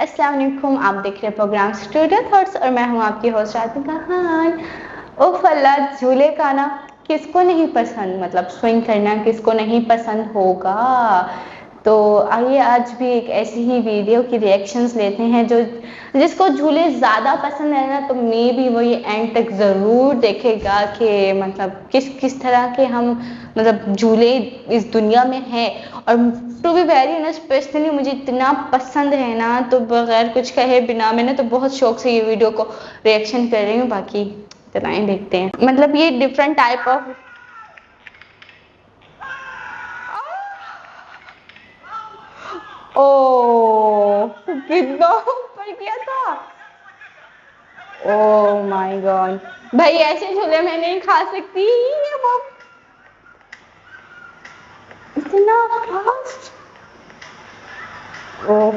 अस्सलाम वालेकुम। आप देख रहे हैं प्रोग्राम स्टूडियो थॉट्स और मैं हूं आपकी होस्ट राधिका खान। उफ अल्लाह, झूले का ना किसको नहीं पसंद, मतलब स्विंग करना किसको नहीं पसंद होगा। तो आइए आज भी एक ऐसी ही वीडियो की रिएक्शंस लेते हैं जो जिसको झूले ज़्यादा पसंद है ना, तो मे बी वो ये एंड तक ज़रूर देखेगा कि मतलब किस किस तरह के हम मतलब झूले इस दुनिया में हैं। और to be very honest, personally मुझे इतना पसंद है ना, तो बगैर कुछ कहे बिना मैंने तो बहुत शौक से ये वीडियो को रिएक्शन कर रही हूँ। बाकी चलाएं देखते हैं। मतलब ये डिफरेंट टाइप ऑफ ओ कितना ऊपर किया था। ओ माय गॉड भाई, ऐसे झूले मैं नहीं खा सकती। ये वो इतना फास्ट। ओह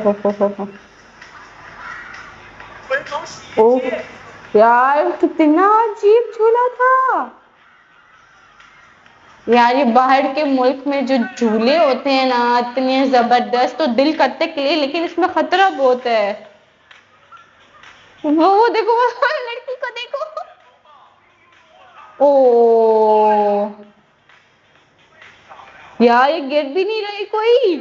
ओह यार, कितना अजीब झूला था यार। ये बाहर के मुल्क में जो झूले होते हैं ना, इतने जबरदस्त तो दिल करते के लिए, लेकिन इसमें खतरा बहुत है। वो देखो, वो लड़की को देखो। ओ यार, ये गिर भी नहीं रही कोई।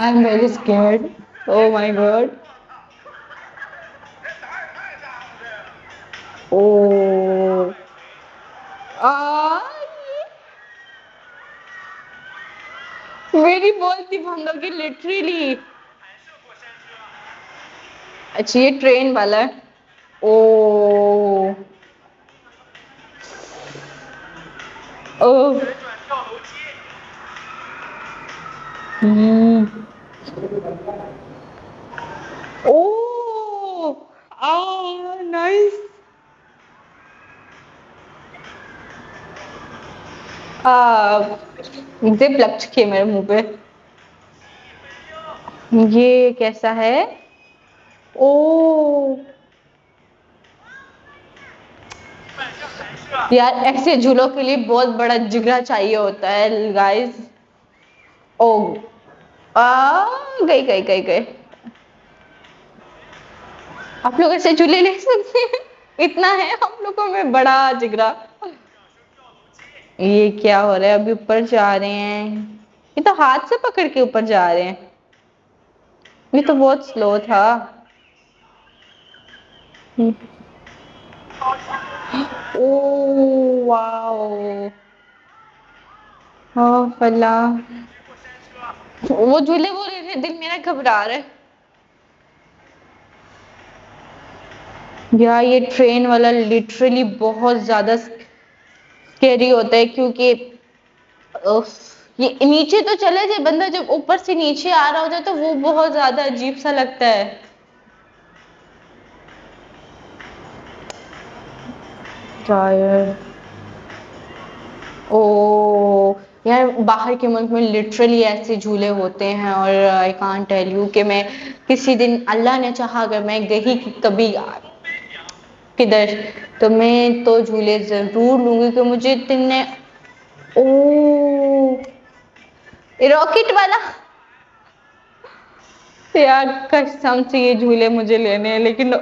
I am very scared. Oh my god. ओ आ मेरी बोलती बंद होगी लिटरली। अच्छा, ये ट्रेन वाला है। ओ ओ ओ आ नाइस। जिप लग चुकी है मेरे मुंह पे। ये कैसा है? ओ यार, ऐसे झूलों के लिए बहुत बड़ा जिगरा चाहिए होता है गाइस। ओ गई गई गई गई। आप लोग ऐसे झूले ले सकते हैं, इतना है हम लोगों में बड़ा जिगरा। ये क्या हो रहा है? अभी ऊपर जा रहे हैं। ये तो हाथ से पकड़ के ऊपर जा रहे हैं। ये तो बहुत स्लो था। Oh wow. ओ फला, वो झूले बोल रहे थे, दिल मेरा घबरा रहा है। यार, ये ट्रेन वाला लिटरली बहुत ज्यादा स्कैरी होता है, क्योंकि उफ, ये नीचे तो चले जाए बंदा, जब ऊपर से नीचे आ रहा होता है तो वो बहुत ज्यादा अजीब सा लगता है। टायर। ओ यार, बाहर के मुल्क में लिटरली ऐसे झूले होते हैं, और आई कांट टेल यू कि मैं किसी दिन अल्लाह ने चाहा अगर मैं गई कभी किधर, तो मैं तो झूले जरूर लूंगी कि मुझे इतने। ओ रॉकेट वाला। यार कसम से ये झूले मुझे लेने हैं, लेकिन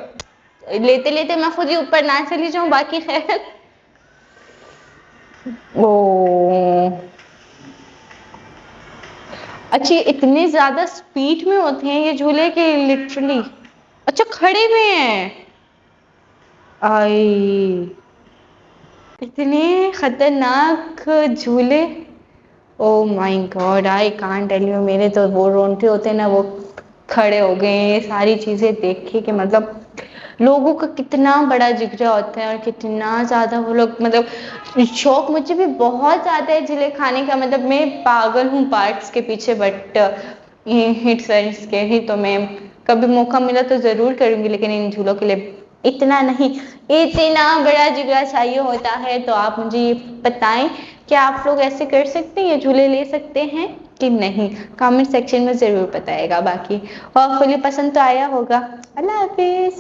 लेते लेते मैं खुद ही ऊपर ना चली जाऊं। बाकी खैर। ओ अच्छी, इतने ज्यादा स्पीड में होते हैं ये झूले के लिटरली। अच्छा, खड़े में हैं। आई, इतने खतरनाक झूले। Oh my God, I can't tell you, मेरे तो वो रोंगटे होते हैं ना, वो खड़े हो गए ये सारी चीजें देख के कि मतलब लोगों का कितना बड़ा जिगरा होता है, और कितना ज्यादा वो लोग मतलब शौक मुझे भी बहुत ज्यादा है झूले खाने का। मतलब मैं पागल हूँ पार्क्स के पीछे, बट हिट्स वेरी स्कैरी। तो मैं कभी मौका मिला तो जरूर करूंगी, लेकिन इन झूलों के लिए इतना नहीं, इतना बड़ा जिगरा चाहिए होता है। तो आप मुझे ये बताएं कि आप लोग ऐसे कर सकते हैं, ये झूले ले सकते हैं कि नहीं? कमेंट सेक्शन में जरूर बताएगा। बाकी होपफुली पसंद तो आया होगा। अल्लाह हाफिज।